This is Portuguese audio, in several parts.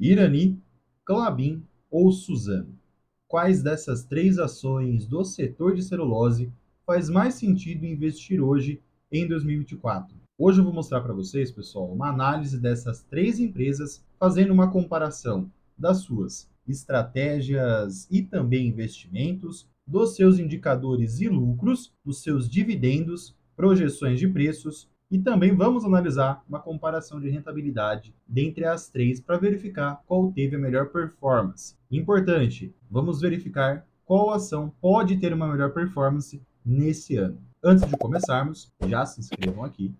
Irani, Klabin ou Suzano? Quais dessas três ações do setor de celulose faz mais sentido investir hoje em 2024? Hoje eu vou mostrar para vocês, pessoal, uma análise dessas três empresas, fazendo uma comparação das suas estratégias e também investimentos, dos seus indicadores e lucros, dos seus dividendos, projeções de preços e também vamos analisar uma comparação de rentabilidade dentre as três para verificar qual teve a melhor performance. Importante, vamos verificar qual ação pode ter uma melhor performance nesse ano. Antes de começarmos, já se inscrevam aqui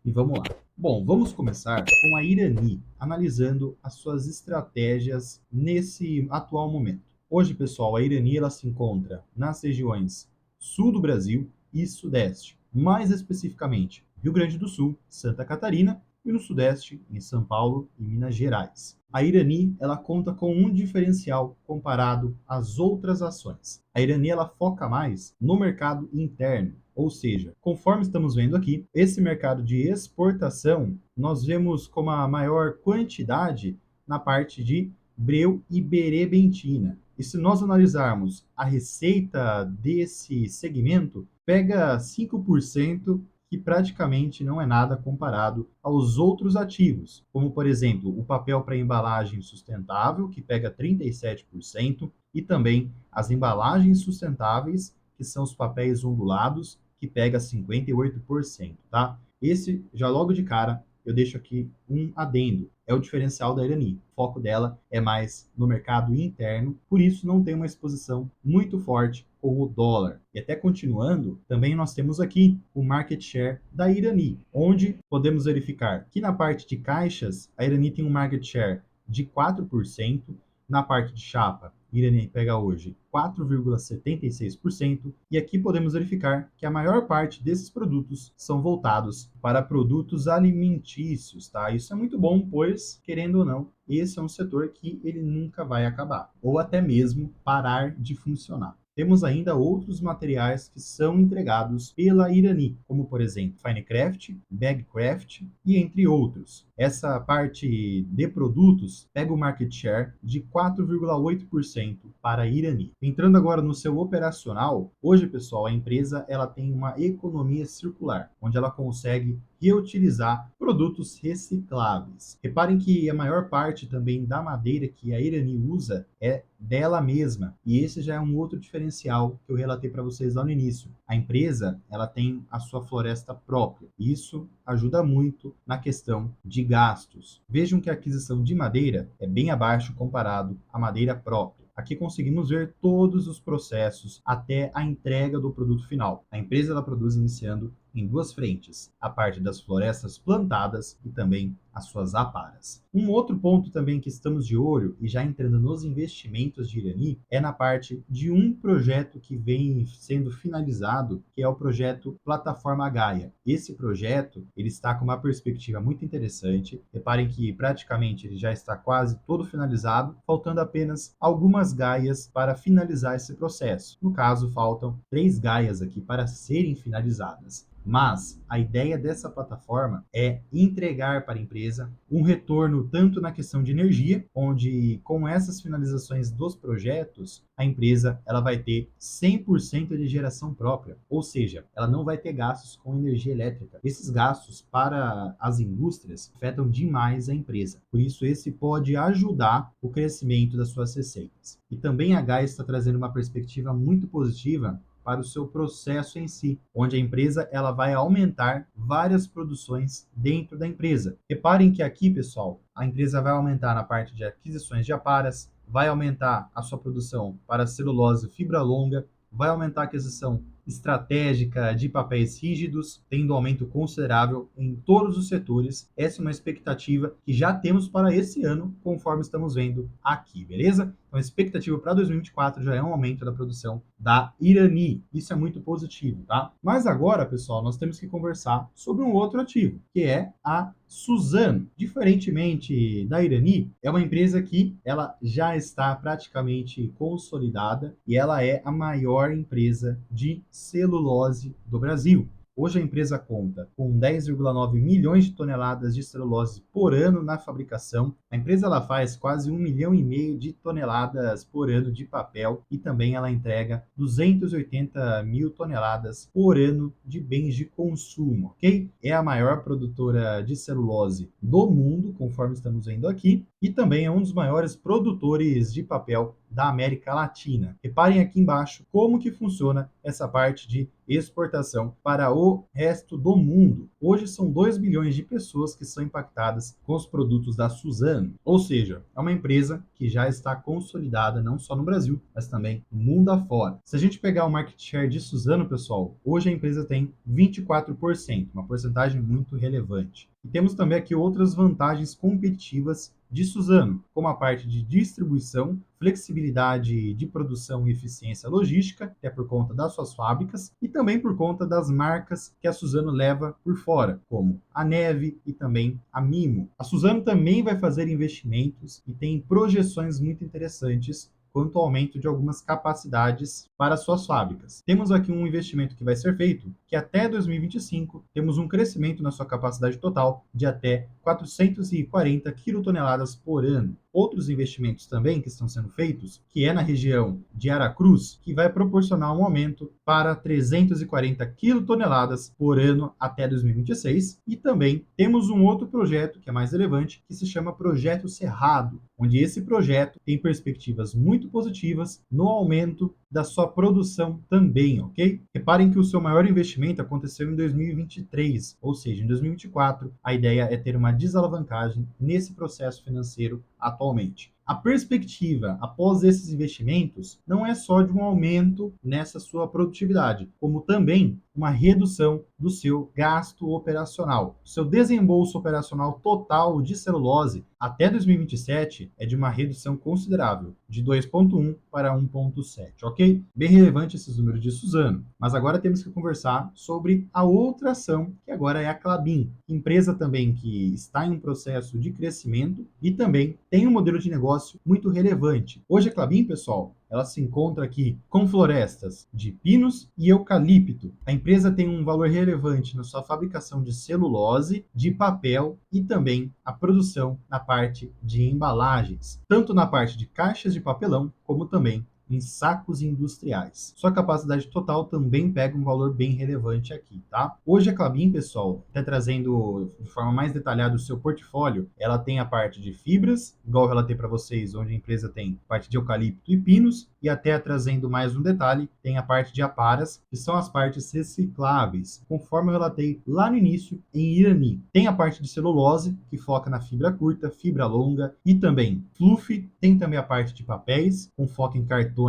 e vamos lá. Bom, vamos começar com a Irani, analisando as suas estratégias nesse atual momento. Hoje, pessoal, a Irani ela se encontra nas regiões sul do Brasil e sudeste, mais especificamente Rio Grande do Sul, Santa Catarina e no sudeste, em São Paulo e Minas Gerais. A Irani ela conta com um diferencial comparado às outras ações. A Irani ela foca mais no mercado interno, ou seja, conforme estamos vendo aqui, esse mercado de exportação, nós vemos como a maior quantidade na parte de breu e berebentina. E se nós analisarmos a receita desse segmento, pega 5%, que praticamente não é nada comparado aos outros ativos, como, por exemplo, o papel para embalagem sustentável, que pega 37%, e também as embalagens sustentáveis, que são os papéis ondulados, que pega 58%, tá? Esse, já logo de cara, eu deixo aqui um adendo. É o diferencial da Irani. O foco dela é mais no mercado interno, por isso não tem uma exposição muito forte com o dólar. E até continuando, também nós temos aqui o market share da Irani, onde podemos verificar que na parte de caixas, a Irani tem um market share de 4%, na parte de chapa, Irani pega hoje 4,76%, e aqui podemos verificar que a maior parte desses produtos são voltados para produtos alimentícios, tá? Isso é muito bom, pois, querendo ou não, esse é um setor que ele nunca vai acabar, ou até mesmo parar de funcionar. Temos ainda outros materiais que são entregados pela Irani, como por exemplo Finecraft, Bagcraft e entre outros. Essa parte de produtos pega o market share de 4,8% para a Irani. Entrando agora no seu operacional, hoje, pessoal, a empresa ela tem uma economia circular, onde ela consegue reutilizar produtos recicláveis. Reparem que a maior parte também da madeira que a Irani usa é dela mesma, e esse já é um outro diferencial que eu relatei para vocês lá no início. A empresa, ela tem a sua floresta própria. Isso ajuda muito na questão de gastos. Vejam que a aquisição de madeira é bem abaixo comparado à madeira própria. Aqui conseguimos ver todos os processos até a entrega do produto final. A empresa ela produz iniciando em duas frentes, a parte das florestas plantadas e também as suas aparas. Um outro ponto também que estamos de olho, e já entrando nos investimentos de Irani, é na parte de um projeto que vem sendo finalizado, que é o projeto Plataforma Gaia. Esse projeto, ele está com uma perspectiva muito interessante. Reparem que praticamente ele já está quase todo finalizado, faltando apenas algumas gaias para finalizar esse processo. No caso, faltam 3 gaias aqui para serem finalizadas. Mas a ideia dessa plataforma é entregar para a empresa um retorno tanto na questão de energia, onde com essas finalizações dos projetos, a empresa ela vai ter 100% de geração própria, ou seja, ela não vai ter gastos com energia elétrica. Esses gastos para as indústrias afetam demais a empresa. Por isso, esse pode ajudar o crescimento das suas receitas. E também a Gaia está trazendo uma perspectiva muito positiva para o seu processo em si, onde a empresa ela vai aumentar várias produções dentro da empresa. Reparem que aqui, pessoal, a empresa vai aumentar na parte de aquisições de aparas, vai aumentar a sua produção para celulose fibra longa, vai aumentar a aquisição estratégica de papéis rígidos, tendo um aumento considerável em todos os setores. Essa é uma expectativa que já temos para esse ano, conforme estamos vendo aqui, beleza? Então, a expectativa para 2024 já é um aumento da produção da Irani. Isso é muito positivo, tá? Mas agora, pessoal, nós temos que conversar sobre um outro ativo, que é a Suzano. Diferentemente da Irani, é uma empresa que ela já está praticamente consolidada e ela é a maior empresa de celulose do Brasil. Hoje a empresa conta com 10,9 milhões de toneladas de celulose por ano na fabricação. A empresa ela faz quase 1,5 milhão de toneladas por ano de papel e também ela entrega 280 mil toneladas por ano de bens de consumo, ok? É a maior produtora de celulose do mundo, conforme estamos vendo aqui, e também é um dos maiores produtores de papel da América Latina. Reparem aqui embaixo como que funciona essa parte de exportação para o resto do mundo. Hoje são 2 bilhões de pessoas que são impactadas com os produtos da Suzano, ou seja, é uma empresa que já está consolidada não só no Brasil, mas também no mundo afora. Se a gente pegar o market share de Suzano, pessoal, hoje a empresa tem 24%, uma porcentagem muito relevante. E temos também aqui outras vantagens competitivas de Suzano, como a parte de distribuição, flexibilidade de produção e eficiência logística, que é por conta das suas fábricas, e também por conta das marcas que a Suzano leva por fora, como a Neve e também a Mimo. A Suzano também vai fazer investimentos e tem projeções muito interessantes quanto ao aumento de algumas capacidades para suas fábricas. Temos aqui um investimento que vai ser feito, que até 2025 temos um crescimento na sua capacidade total de até 440 quilotoneladas por ano. Outros investimentos também que estão sendo feitos, que é na região de Aracruz, que vai proporcionar um aumento para 340 quilotoneladas por ano até 2026. E também temos um outro projeto que é mais relevante, que se chama Projeto Cerrado, onde esse projeto tem perspectivas muito positivas no aumento da sua produção também, ok? Reparem que o seu maior investimento aconteceu em 2023, ou seja, em 2024, a ideia é ter uma desalavancagem nesse processo financeiro atualmente. A perspectiva após esses investimentos não é só de um aumento nessa sua produtividade, como também uma redução do seu gasto operacional. O seu desembolso operacional total de celulose até 2027 é de uma redução considerável, de 2,1 para 1,7, ok? Bem relevante esses números de Suzano. Mas agora temos que conversar sobre a outra ação, que agora é a Klabin, empresa também que está em um processo de crescimento e também tem um modelo de negócio muito relevante. Hoje a Klabin, pessoal, ela se encontra aqui com florestas de pinos e eucalipto. A empresa tem um valor relevante na sua fabricação de celulose, de papel e também a produção na parte de embalagens, tanto na parte de caixas de papelão, como também em sacos industriais. Sua capacidade total também pega um valor bem relevante aqui, tá? Hoje a Klabin, pessoal, está trazendo de forma mais detalhada o seu portfólio. Ela tem a parte de fibras, igual eu relatei para vocês, onde a empresa tem parte de eucalipto e pinos, e até trazendo mais um detalhe, tem a parte de aparas, que são as partes recicláveis, conforme eu relatei lá no início em Irani. Tem a parte de celulose, que foca na fibra curta, fibra longa e também fluff. Tem também a parte de papéis, com foco em cartões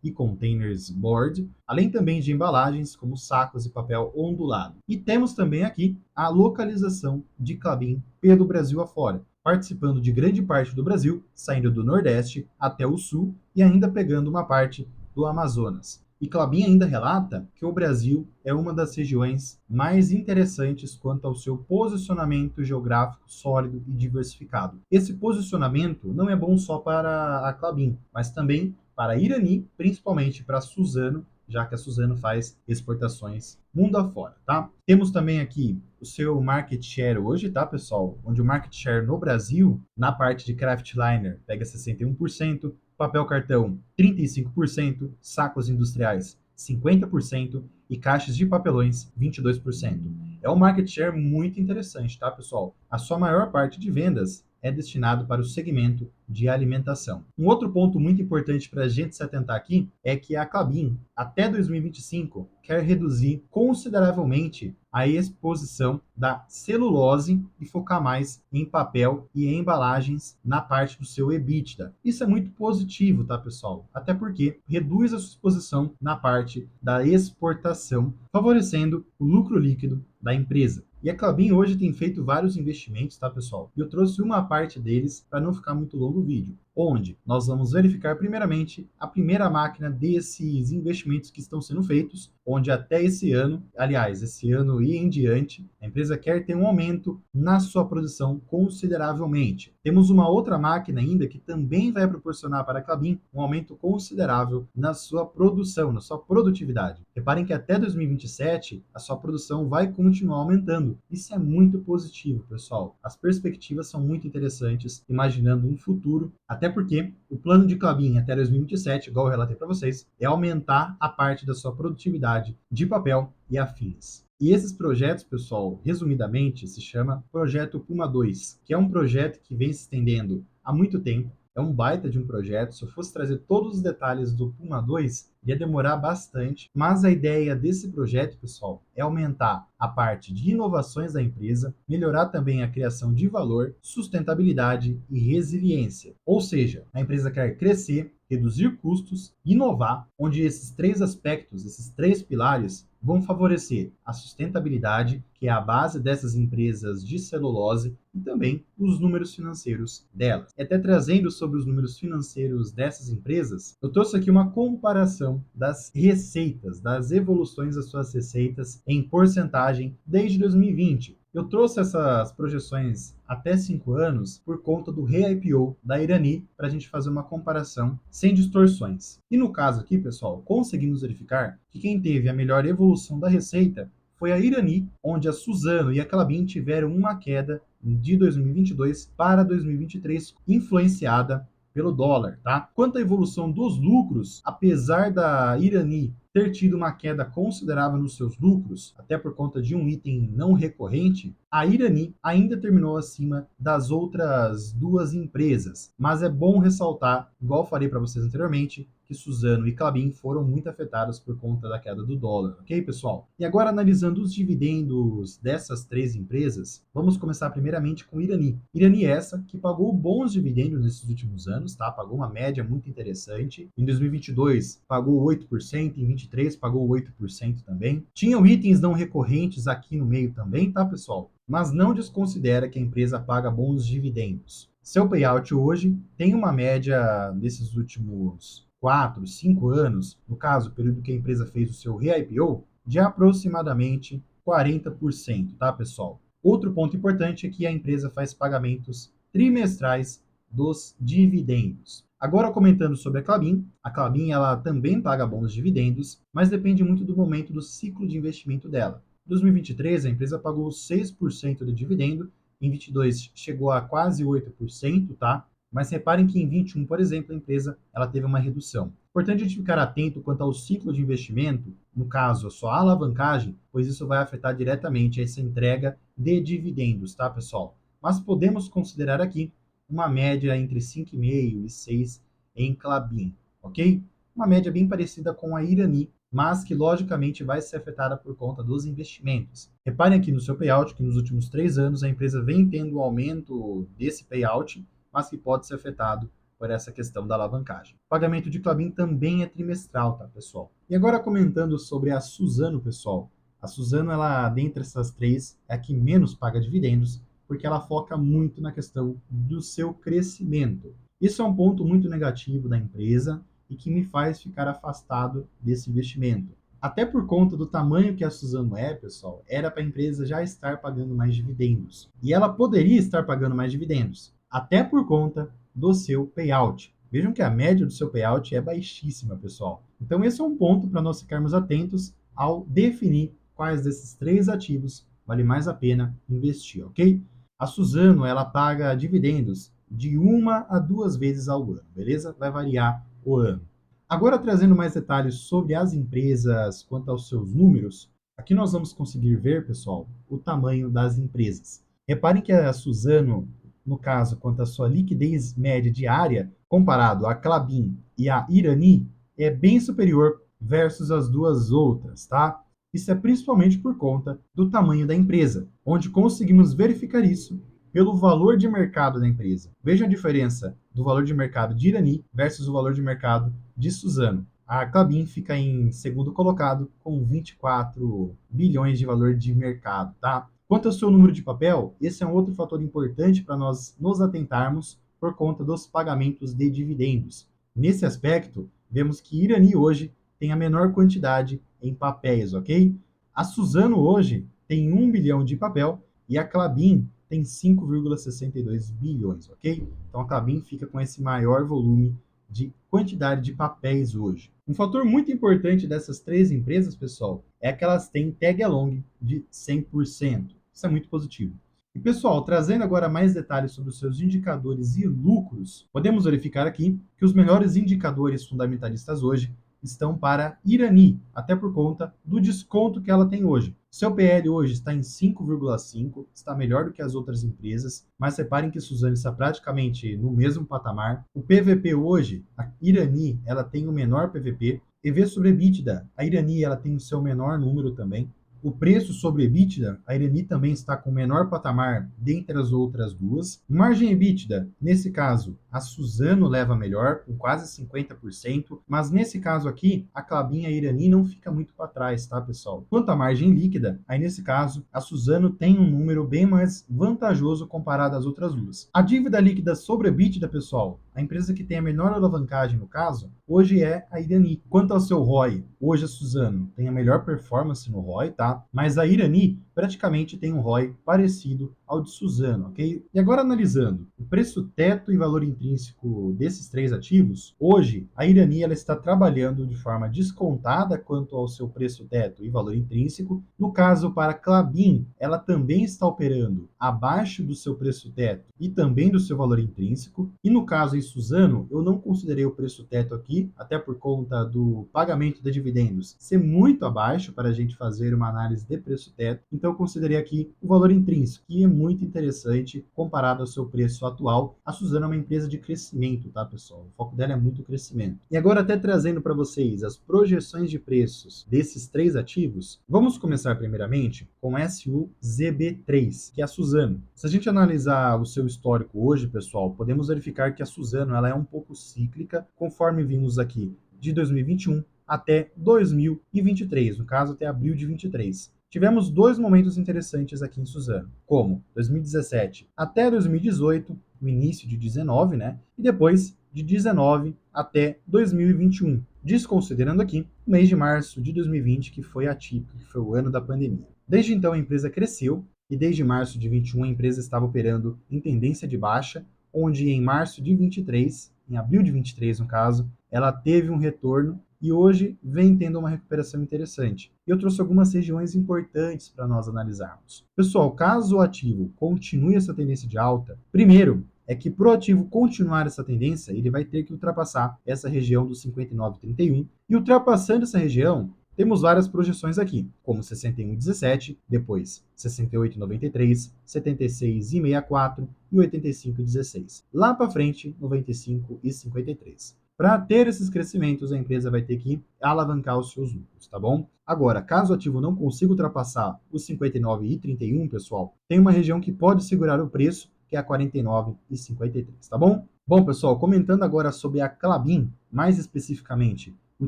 e containers board, além também de embalagens como sacos e papel ondulado. E temos também aqui a localização de Klabin pelo Brasil afora, participando de grande parte do Brasil, saindo do Nordeste até o Sul e ainda pegando uma parte do Amazonas. E Klabin ainda relata que o Brasil é uma das regiões mais interessantes quanto ao seu posicionamento geográfico sólido e diversificado. Esse posicionamento não é bom só para a Klabin, mas também para a Irani, principalmente para a Suzano, já que a Suzano faz exportações mundo afora, tá? Temos também aqui o seu market share hoje, tá, pessoal? Onde o market share no Brasil, na parte de craftliner, pega 61%, papel cartão 35%, sacos industriais 50% e caixas de papelões 22%. É um market share muito interessante, tá, pessoal? A sua maior parte de vendas é destinado para o segmento de alimentação. Um outro ponto muito importante para a gente se atentar aqui é que a Klabin, até 2025, quer reduzir consideravelmente a exposição da celulose e focar mais em papel e em embalagens na parte do seu EBITDA. Isso é muito positivo, tá, pessoal? Até porque reduz a sua exposição na parte da exportação, favorecendo o lucro líquido da empresa. E a Klabin hoje tem feito vários investimentos, tá, pessoal? E eu trouxe uma parte deles para não ficar muito longo o vídeo, onde nós vamos verificar primeiramente a primeira máquina desses investimentos que estão sendo feitos, onde até esse ano, aliás, esse ano e em diante, a empresa quer ter um aumento na sua produção consideravelmente. Temos uma outra máquina ainda que também vai proporcionar para a Klabin um aumento considerável na sua produção, na sua produtividade. Reparem que até 2027 a sua produção vai continuar aumentando. Isso é muito positivo, pessoal. As perspectivas são muito interessantes, imaginando um futuro, até porque o plano de Klabin até 2027, igual eu relatei para vocês, é aumentar a parte da sua produtividade de papel e afins. E esses projetos, pessoal, resumidamente, se chama Projeto Puma 2, que é um projeto que vem se estendendo há muito tempo. É um baita de um projeto. Se eu fosse trazer todos os detalhes do Puma 2, ia demorar bastante. Mas a ideia desse projeto, pessoal, é aumentar a parte de inovações da empresa, melhorar também a criação de valor, sustentabilidade e resiliência. Ou seja, a empresa quer crescer, reduzir custos, inovar, onde esses três aspectos, esses três pilares, vão favorecer a sustentabilidade, que é a base dessas empresas de celulose, e também os números financeiros delas. E até trazendo sobre os números financeiros dessas empresas, eu trouxe aqui uma comparação das receitas, das evoluções das suas receitas em porcentagem desde 2020. Eu trouxe essas projeções até 5 anos por conta do re-IPO da Irani, para a gente fazer uma comparação sem distorções. E no caso aqui, pessoal, conseguimos verificar que quem teve a melhor evolução da receita foi a Irani, onde a Suzano e a Klabin tiveram uma queda de 2022 para 2023, influenciada pelo dólar, tá? Quanto à evolução dos lucros, apesar da Irani ter tido uma queda considerável nos seus lucros, até por conta de um item não recorrente, a Irani ainda terminou acima das outras duas empresas. Mas é bom ressaltar, igual falei para vocês anteriormente, que Suzano e Klabin foram muito afetados por conta da queda do dólar, ok, pessoal? E agora, analisando os dividendos dessas três empresas, vamos começar primeiramente com Irani. Irani é essa que pagou bons dividendos nesses últimos anos, tá? Pagou uma média muito interessante. Em 2022, pagou 8%, em 2023 pagou 8% também. Tinham itens não recorrentes aqui no meio também, tá, pessoal? Mas não desconsidera que a empresa paga bons dividendos. Seu payout hoje tem uma média desses últimos 4, 5 anos, no caso, o período que a empresa fez o seu re-IPO, de aproximadamente 40%, tá, pessoal? Outro ponto importante é que a empresa faz pagamentos trimestrais dos dividendos. Agora, comentando sobre a Klabin ela também paga bons dividendos, mas depende muito do momento do ciclo de investimento dela. Em 2023, a empresa pagou 6% de dividendo, em 2022 chegou a quase 8%, tá? Mas reparem que em 21, por exemplo, a empresa ela teve uma redução. Importante a gente ficar atento quanto ao ciclo de investimento, no caso, a sua alavancagem, pois isso vai afetar diretamente essa entrega de dividendos, tá, pessoal? Mas podemos considerar aqui uma média entre 5,5 e 6 em Klabin, ok? Uma média bem parecida com a Irani, mas que logicamente vai ser afetada por conta dos investimentos. Reparem aqui no seu payout que nos últimos 3 anos a empresa vem tendo um aumento desse payout, mas que pode ser afetado por essa questão da alavancagem. O pagamento de Klabin também é trimestral, tá, pessoal? E agora comentando sobre a Suzano, pessoal. A Suzano, ela, dentre essas três, é a que menos paga dividendos, porque ela foca muito na questão do seu crescimento. Isso é um ponto muito negativo da empresa e que me faz ficar afastado desse investimento. Até por conta do tamanho que a Suzano é, pessoal, era para a empresa já estar pagando mais dividendos. E ela poderia estar pagando mais dividendos, até por conta do seu payout. Vejam que a média do seu payout é baixíssima, pessoal. Então, esse é um ponto para nós ficarmos atentos ao definir quais desses três ativos vale mais a pena investir, ok? A Suzano, ela paga dividendos de 1 a 2 vezes ao ano, beleza? Vai variar o ano. Agora, trazendo mais detalhes sobre as empresas quanto aos seus números, aqui nós vamos conseguir ver, pessoal, o tamanho das empresas. Reparem que a Suzano, no caso, quanto à sua liquidez média diária, comparado à Klabin e à Irani, é bem superior versus as duas outras, tá? Isso é principalmente por conta do tamanho da empresa, onde conseguimos verificar isso pelo valor de mercado da empresa. Veja a diferença do valor de mercado de Irani versus o valor de mercado de Suzano. A Klabin fica em segundo colocado com 24 bilhões de valor de mercado, tá? Quanto ao seu número de papel, esse é um outro fator importante para nós nos atentarmos por conta dos pagamentos de dividendos. Nesse aspecto, vemos que Irani hoje tem a menor quantidade em papéis, ok? A Suzano hoje tem 1 bilhão de papel e a Klabin tem 5,62 bilhões, ok? Então a Klabin fica com esse maior volume de quantidade de papéis hoje. Um fator muito importante dessas três empresas, pessoal, é que elas têm tag along de 100%. Isso é muito positivo. E, pessoal, trazendo agora mais detalhes sobre os seus indicadores e lucros, podemos verificar aqui que os melhores indicadores fundamentalistas hoje estão para Irani, até por conta do desconto que ela tem hoje. Seu PL hoje está em 5,5, está melhor do que as outras empresas, mas reparem que Suzano está praticamente no mesmo patamar. O PVP hoje, a Irani, ela tem o menor PVP. EV sobre EBITDA, a Irani ela tem o seu menor número também. O preço sobre EBITDA, a Irani também está com o menor patamar dentre as outras duas. Margem EBITDA, nesse caso, a Suzano leva melhor, com quase 50%, mas nesse caso aqui, a Klabin e a Irani não fica muito para trás, tá, pessoal? Quanto à margem líquida, aí nesse caso, a Suzano tem um número bem mais vantajoso comparado às outras duas. A dívida líquida sobre EBITDA, pessoal, a empresa que tem a menor alavancagem no caso, hoje é a Irani. Quanto ao seu ROI, hoje a Suzano tem a melhor performance no ROI, tá? Mas a Irani praticamente tem um ROI parecido ao de Suzano, ok? E agora analisando o preço teto e valor intrínseco desses três ativos, hoje a Irani ela está trabalhando de forma descontada quanto ao seu preço teto e valor intrínseco. No caso para a Klabin, ela também está operando abaixo do seu preço teto e também do seu valor intrínseco. E no caso em Suzano, eu não considerei o preço teto aqui, até por conta do pagamento de dividendos ser muito abaixo para a gente fazer uma análise de preço teto. Então eu considerei aqui o valor intrínseco, que é muito interessante comparado ao seu preço atual. A Suzano é uma empresa de crescimento, tá, pessoal? O foco dela é muito crescimento. E agora até trazendo para vocês as projeções de preços desses três ativos, vamos começar primeiramente com SUZB3, que é a Suzano. Se a gente analisar o seu histórico hoje, pessoal, podemos verificar que a Suzano ela é um pouco cíclica, conforme vimos aqui de 2021 até 2023, no caso até abril de 23. Tivemos dois momentos interessantes aqui em Suzano, como 2017 até 2018, o início de 19, né? E depois de 19 até 2021, desconsiderando aqui o mês de março de 2020, que foi atípico, que foi o ano da pandemia. Desde então a empresa cresceu e desde março de 21 a empresa estava operando em tendência de baixa, onde em março de 23, em abril de 23 no caso, ela teve um retorno e hoje vem tendo uma recuperação interessante. Eu trouxe algumas regiões importantes para nós analisarmos. Pessoal, caso o ativo continue essa tendência de alta, primeiro é que para o ativo continuar essa tendência, ele vai ter que ultrapassar essa região dos 59,31 e ultrapassando essa região, temos várias projeções aqui, como 61,17, depois 68,93, 76,64 e 85,16. Lá para frente, 95,53. Para ter esses crescimentos, a empresa vai ter que alavancar os seus lucros, tá bom? Agora, caso o ativo não consiga ultrapassar os 59,31, pessoal, tem uma região que pode segurar o preço, que é a 49,53, tá bom? Bom, pessoal, comentando agora sobre a Klabin, mais especificamente o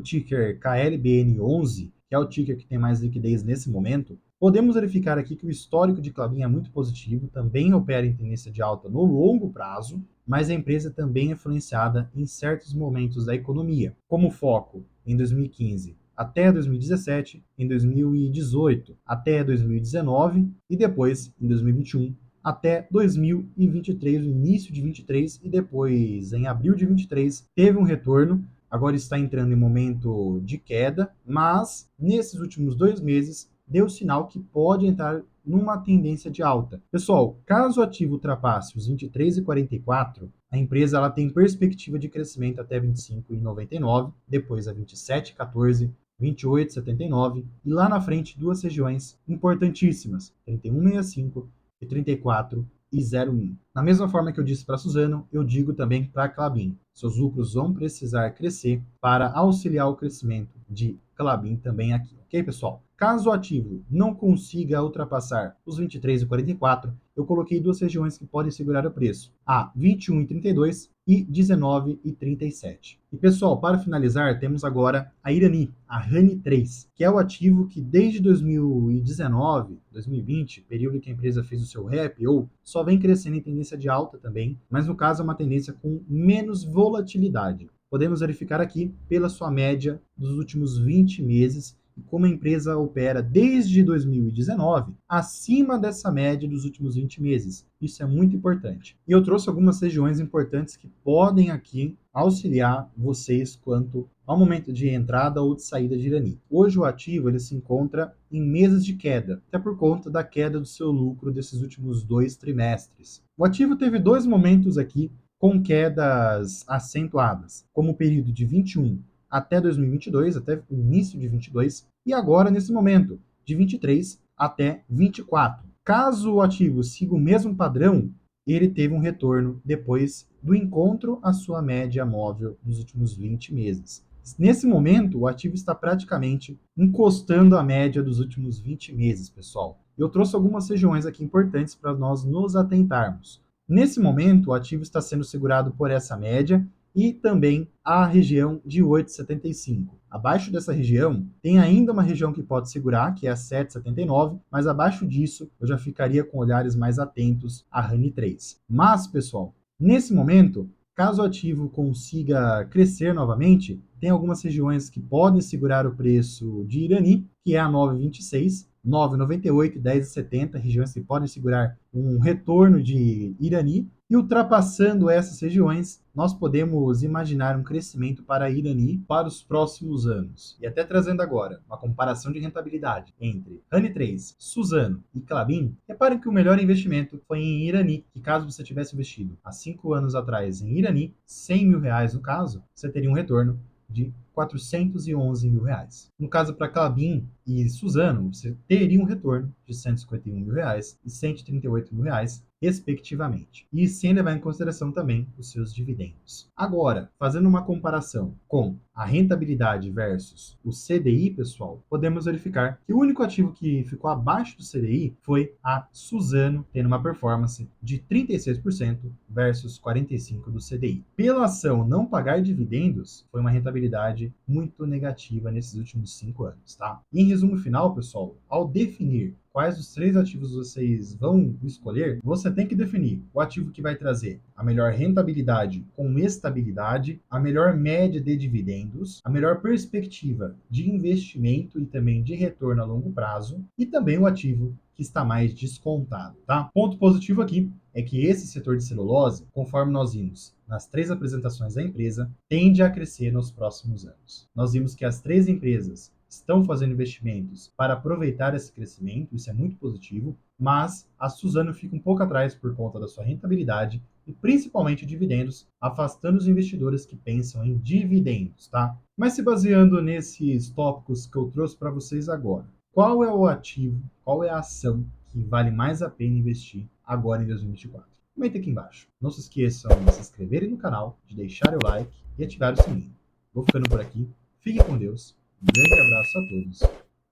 ticker KLBN11, que é o ticker que tem mais liquidez nesse momento, podemos verificar aqui que o histórico de Klabin é muito positivo, também opera em tendência de alta no longo prazo, mas a empresa também é influenciada em certos momentos da economia, como foco em 2015 até 2017, em 2018 até 2019 e depois em 2021 até 2023, o início de 23 e depois em abril de 23 teve um retorno. Agora está entrando em momento de queda, mas nesses últimos 2 meses deu sinal que pode entrar numa tendência de alta. Pessoal, caso o ativo ultrapasse os 23,44, a empresa ela tem perspectiva de crescimento até 25,99, depois a 27,14, 28,79 e lá na frente duas regiões importantíssimas, 31,65 e 34,01. Na mesma forma que eu disse para a Suzano, eu digo também para a Klabin. Seus lucros vão precisar crescer para auxiliar o crescimento de Klabin também aqui, ok, pessoal? Caso o ativo não consiga ultrapassar os 23,44, eu coloquei duas regiões que podem segurar o preço, a 21,32 e 19,37. E pessoal, para finalizar, temos agora a Irani, a RANI 3, que é o ativo que desde 2019, 2020, período que a empresa fez o seu IPO, só vem crescendo em tendência de alta também, mas no caso é uma tendência com menos volatilidade. Podemos verificar aqui pela sua média dos últimos 20 meses, como a empresa opera desde 2019, acima dessa média dos últimos 20 meses. Isso é muito importante. E eu trouxe algumas regiões importantes que podem aqui auxiliar vocês quanto ao momento de entrada ou de saída de Irani. Hoje o ativo ele se encontra em meses de queda, até por conta da queda do seu lucro desses últimos 2 trimestres. O ativo teve dois momentos aqui com quedas acentuadas, como o período de 21 até 2022, até o início de 22, e agora nesse momento, de 23 até 24. Caso o ativo siga o mesmo padrão, ele teve um retorno depois do encontro à sua média móvel dos últimos 20 meses. Nesse momento, o ativo está praticamente encostando a média dos últimos 20 meses, pessoal. Eu trouxe algumas regiões aqui importantes para nós nos atentarmos. Nesse momento, o ativo está sendo segurado por essa média e também a região de 8,75. Abaixo dessa região, tem ainda uma região que pode segurar, que é a 7,79, mas abaixo disso eu já ficaria com olhares mais atentos à RANI 3. Mas, pessoal, nesse momento, caso o ativo consiga crescer novamente, tem algumas regiões que podem segurar o preço de Irani, que é a 9,26, 9,98 e 10,70, regiões que podem segurar um retorno de Irani, e ultrapassando essas regiões, nós podemos imaginar um crescimento para a Irani para os próximos anos. E até trazendo agora uma comparação de rentabilidade entre RANI 3, Suzano e Klabin, reparem que o melhor investimento foi em Irani, que caso você tivesse investido há 5 anos atrás em Irani, R$ 100.000 no caso, você teria um retorno de R$ 411.000. No caso para Klabin e Suzano, você teria um retorno de R$ 151.000 e R$ 138.000, respectivamente. E sem levar em consideração também os seus dividendos. Agora, fazendo uma comparação com a rentabilidade versus o CDI, pessoal, podemos verificar que o único ativo que ficou abaixo do CDI foi a Suzano, tendo uma performance de 36% versus 45% do CDI. Pela ação não pagar dividendos, foi uma rentabilidade muito negativa nesses últimos 5 anos, tá? Em resumo final, pessoal, ao definir quais os 3 ativos vocês vão escolher, você tem que definir o ativo que vai trazer a melhor rentabilidade com estabilidade, a melhor média de dividendos, a melhor perspectiva de investimento e também de retorno a longo prazo, e também o ativo que está mais descontado, tá? Ponto positivo aqui é que esse setor de celulose, conforme nós vimos nas 3 apresentações da empresa, tende a crescer nos próximos anos. Nós vimos que as 3 empresas estão fazendo investimentos para aproveitar esse crescimento, isso é muito positivo, mas a Suzano fica um pouco atrás por conta da sua rentabilidade e principalmente dividendos, afastando os investidores que pensam em dividendos, tá? Mas se baseando nesses tópicos que eu trouxe para vocês agora, qual é o ativo, qual é a ação que vale mais a pena investir agora em 2024? Comenta aqui embaixo. Não se esqueçam de se inscreverem no canal, de deixar o like e ativar o sininho. Vou ficando por aqui. Fique com Deus. Um grande abraço a todos.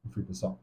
E fui, pessoal.